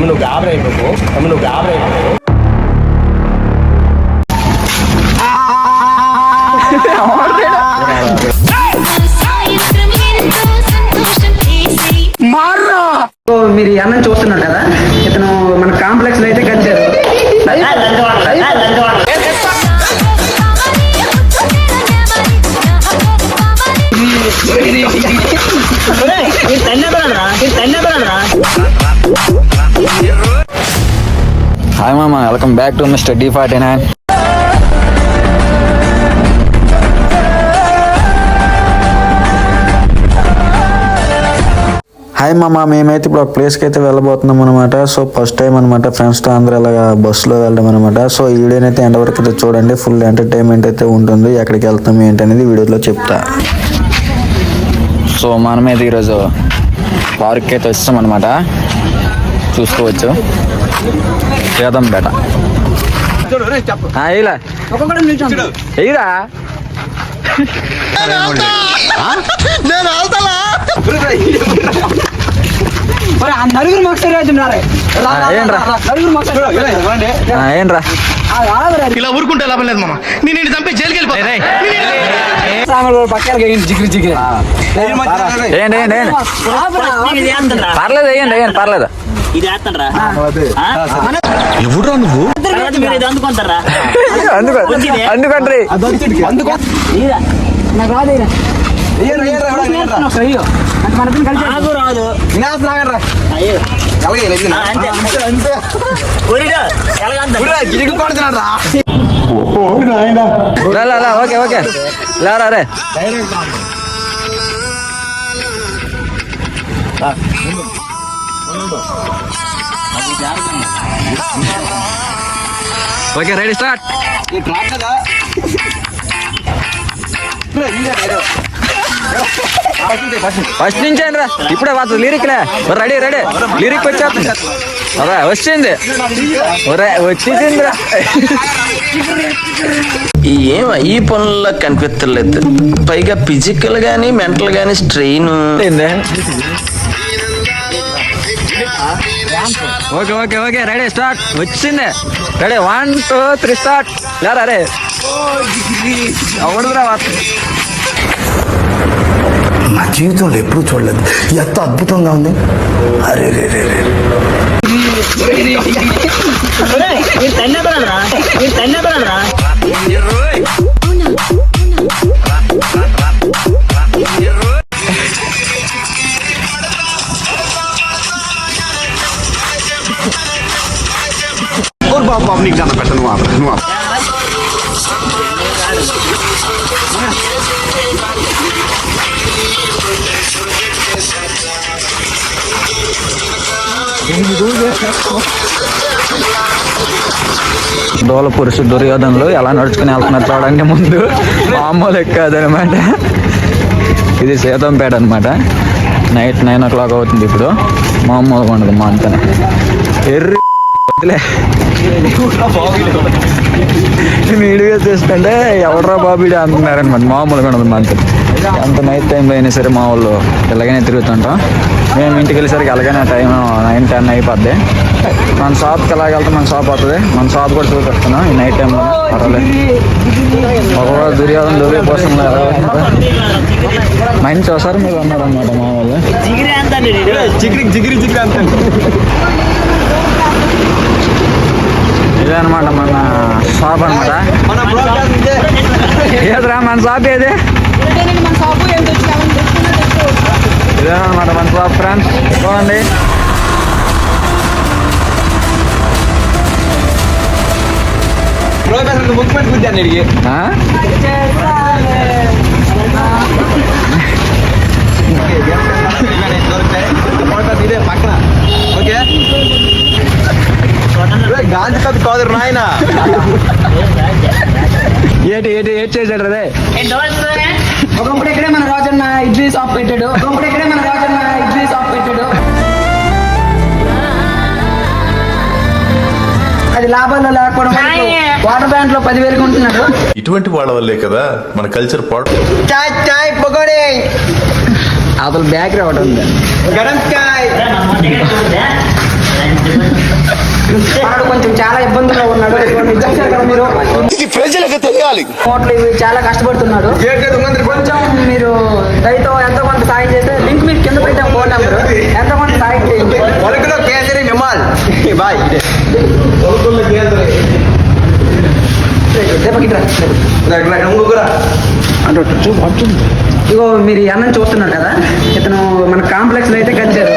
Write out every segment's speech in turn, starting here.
నువ్వు గాబరా అయిపోకు నువ్వు గాబరా అయిపోకు. మీరు ఈ అన్నం చూస్తున్నారు కదా, ఇతను మన కాంప్లెక్స్ లో అయితే కట్టారు. హాయ్ మామ, welcome back to mister D49. Hi మామ, మేమైతే ఇప్పుడు ఒక ప్లేస్కి అయితే వెళ్ళబోతున్నాం అనమాట. సో ఫస్ట్ టైం అనమాట ఫ్రెండ్స్తో అందరూ ఇలాగా బస్సులో వెళ్ళడం అనమాట. సో ఈ వీడియోని అయితే ఎండ్ వరకు అయితే చూడండి, ఫుల్ ఎంటర్టైన్మెంట్ అయితే ఉంటుంది. ఎక్కడికి వెళ్తాం ఏంటి అనేది వీడియోలో చెప్తా. సో మనమైతే ఈరోజు పార్క్కి అయితే వచ్చాం అనమాట, చూసుకోవచ్చు. సేదంపేట ఇలా ఎయిరా నలుగురు మొక్కసారి ఏంట్రా ఇలా ఊరుకుంటే లాభం లేదు మామ. నేను చంపి జైలుకి వెళ్ళిపోతా. పర్లేదు వేయండి పర్లేదు. ఎవడురా నువ్వు? అందుకంట్రీ ఓకే ఓకే లేరా రే. Okay ready start. ఫస్ట్ నుంచి రా, ఇప్పుడే వస్తుంది లిరిక్ లే. రెడీ రెడీ లిరిక్ వచ్చేస్తుంది. అదే వచ్చింది వచ్చేసింది రా. ఏం ఈ పనుల్లో కనిపించలేదు, పైగా ఫిజికల్ గానీ మెంటల్ గానీ strain. Okay okay okay ready start. వచ్చింది రెడీ 1 2 3 స్టార్ట్. లేరా రే అవడురా. నా జీవితంలో ఎప్పుడూ చూడలేదు, ఎంత అద్భుతంగా ఉంది. అరే రే రే రే బాబు నీకు దండం పెట్ట నువ్వు డోల పురుషు దుర్యోధనలు ఎలా నడుచుకుని వెళ్తున్నారు చూడండి. ముందు మామూలు ఎక్కదనమాట. ఇది సేదంపేట అనమాట. నైట్ 9 o'clock అవుతుంది ఇప్పుడు. మామూలుగా ఉండదు మా అంతనే. ఎర్రి వీడియో చూస్తుంటే ఎవడరా బాబీడి అంటున్నారనమాట. మామూలుగా ఉండదు మా అంత. అంత నైట్ టైంలో అయినా సరే మా వాళ్ళు ఇలాగనే తిరుగుతుంటాం. మేము ఇంటికి వెళ్ళేసరికి అలాగనే టైం 9 10 అయిపోద్ది. మన షాప్కి ఎలాగ వెళ్తాం, మన షాప్ అవుతుంది. మన షాప్ కూడా చూపిస్తున్నాం ఈ నైట్ టైంలో. పర్వాలేదు. ఒకవేళ దుర్యోధన దొరికి కోసం మైండ్ చూసారు మీరు అన్నారనమాట మా వాళ్ళు. ఇదే అనమాట మన షాప్ అనమాట. ఏదిరా మన షాప్ ఏది? ఇదేనమాట మన షాప్ ఫ్రెండ్స్. చూడండి పక్కన. ఓకే గాంధీ కథ కాదు నాయన. ఏంటి చేశాడు రే. ఒకప్పుడు ఇక్కడే మన రాజన్న ఇడ్లీ షాప్ పెట్టాడు. అది లాభాల్లో లేకపోవడం వాటర్ బ్యాంక్ లో 10,000 ఉంటున్నాడు. ఇటువంటి వాళ్ళ వల్లే కదా మన కల్చర్ పాడు. అసలు బేకరీ ఒకటి ఉంది. గరం చాయ్ మనడు కొంచెం చాలా ఇబ్బందుల్లో ఉన్నాడు. ఇదిగోండి, చూశారు కదా మీరు, ప్రజలకు తెలియాలి. నోట్లు ఇవి చాలా కష్టపడుతున్నాడు. కొంచెం మీరు దయతో ఎంతో కొంత సాయం చేస్తే లింక్ మీకు కింద పెట్టాం, ఫోన్ నెంబర్, ఎంతో కొంత సాయం చేయండి. పొలకులో కేసరి విమాల్ బాయ్. ఇగో మీరు ఈ అన్నం చూస్తున్నారు కదా, ఇతను మన కాంప్లెక్స్ లో అయితే కలిసారు.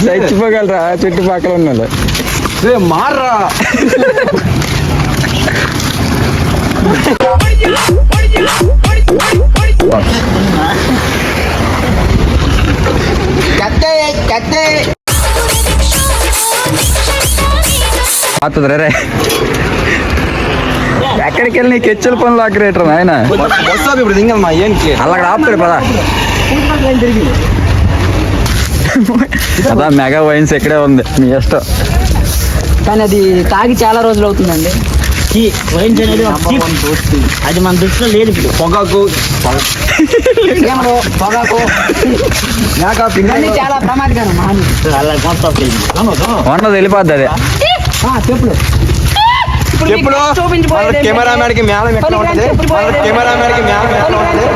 చచ్చిపోగలరా చుట్టుపక్కల ఉన్నాడు. మార్రా అవుతుంది రే. ఎక్కడికి వెళ్ళి నీ కెచ్చల పనులు ఆగ్రేటర్ ఆయన బస్సు ఇప్పుడు దింగమ్మా ఏంటి అలా ఆపుతాడు పదా. అదా మెగా వైన్స్ ఇక్కడే ఉంది, మీ ఇష్టం. కానీ అది తాగి చాలా రోజులు అవుతుందండి. అది మన దృష్టిలో లేదు. ఇప్పుడు పొగాకు పొగాకు ఇవన్నీ చాలా ప్రమాదకరం. అలా ఉన్నది వెళ్ళిపోద్ది అదే. చెప్పులు చెప్పుడు కెమెరామ్యాన్కి మేళం ఎక్కడ ఉంటుంది, కెమెరామ్యాన్కి మేళం ఎక్కడ ఉంటుంది.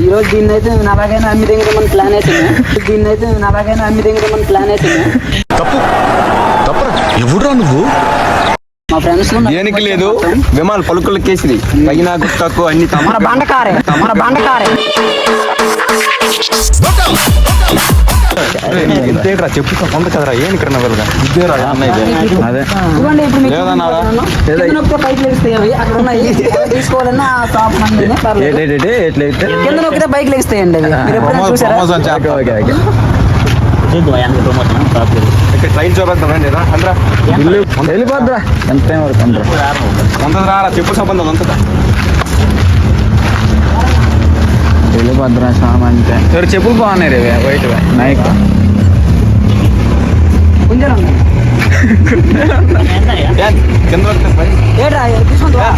ఈ రోజు దీన్ని అయితే నాలాగైనా అమ్మి దగ్గర మన ప్లాన్ అయితే ఎవడురా నువ్వు? మా ఫ్రెండ్స్ దేనికి లేదు విమాల్ పలుకుల కేసిరి తగిన గుట్టకు అన్ని మన బండకారే ఎంతేట్రా చెప్పు కొంత కదరా ఏం ఇక్కడ నవ్వరుగా అదే ఇవ్వండి. ఇప్పుడు మీకు లేదన్నారా? నొక్కితే పైకి లెగిస్తాయి అవి అక్కడ ఉన్నాయి. తీసుకోవాలన్నా షాప్ ఎట్లయితే కింద నొక్కితే బైక్ లెగిస్తాయండి అవి. మీరు ఎప్పుడైనా చూసారా? ఇక్కడ ట్రైన్ చూపిద్దాం లేదా అందరా వెళ్ళిపోద్దురా. ఎంత టైం వరకు అందరూ అంత రారా చెప్పు సంబంధం అంతదా వెళ్ళిపోద్దురా సామాన్ అంటే. ఎవరు చెప్పులు బాగున్నాయి రే వైట్ నైక్. కొంచెం కింద ఏట్రా తీసుకుంటా.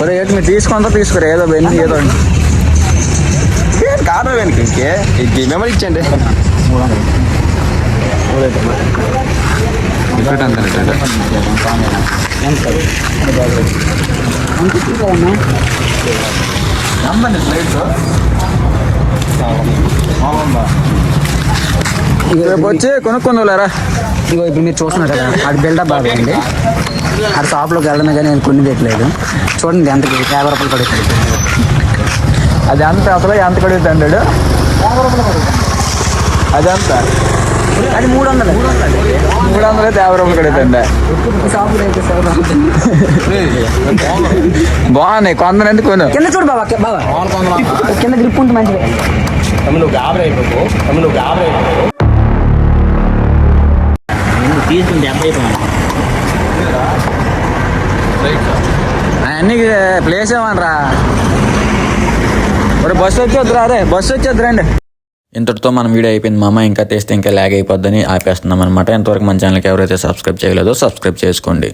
ఒరే ఏంటి మీరు తీసుకుంటా తీసుకోరా ఏదో వెళ్ళి ఏదో కారణం వెనక ఇంకే మెమరీ ఇచ్చండి. రేపు వచ్చి కొనుక్కుందులేరా. ఇగో ఇప్పుడు మీరు చూస్తున్నారు కదా, అది బిల్డప్ బాగా అండి. అది షాప్లోకి వెళ్ళడమే కానీ నేను కొన్ని పెట్టలేదు. చూడండి ఎంతకి 50 రూపాయలు పడుతుంది. అది అంత అసలు ఎంత కడుగుతా అంటాడు. 50 రూపాయలు పడుతుంది. అదంత అది 300. 300 అయితే 50 రూపాయలు కడుగుతాండి. షాపులో అయితే బాగున్నాయి కొందరు ఎందుకు కొను. కింద చూడు బాబా, కింద గ్రిప్ ఉంటుంది మంచిగా. తీసుకుంటే ఎంత అయిపోయింది. అన్నీ ప్లేస్ ఏమనరా. బస్సు వచ్చేద్దురా రే, బస్సు వచ్చేద్దురండి. ఇంతటితో మన వీడియో అయిపోయింది మామ. ఇంకా తెస్తే ఇంకా ల్యాగ్ అయిపోద్దని ఆపేస్తున్నాం అనమాట. ఇంతవరకు మన ఛానల్కి ఎవరైతే సబ్స్క్రైబ్ చేయలేదో సబ్స్క్రైబ్ చేసుకోండి.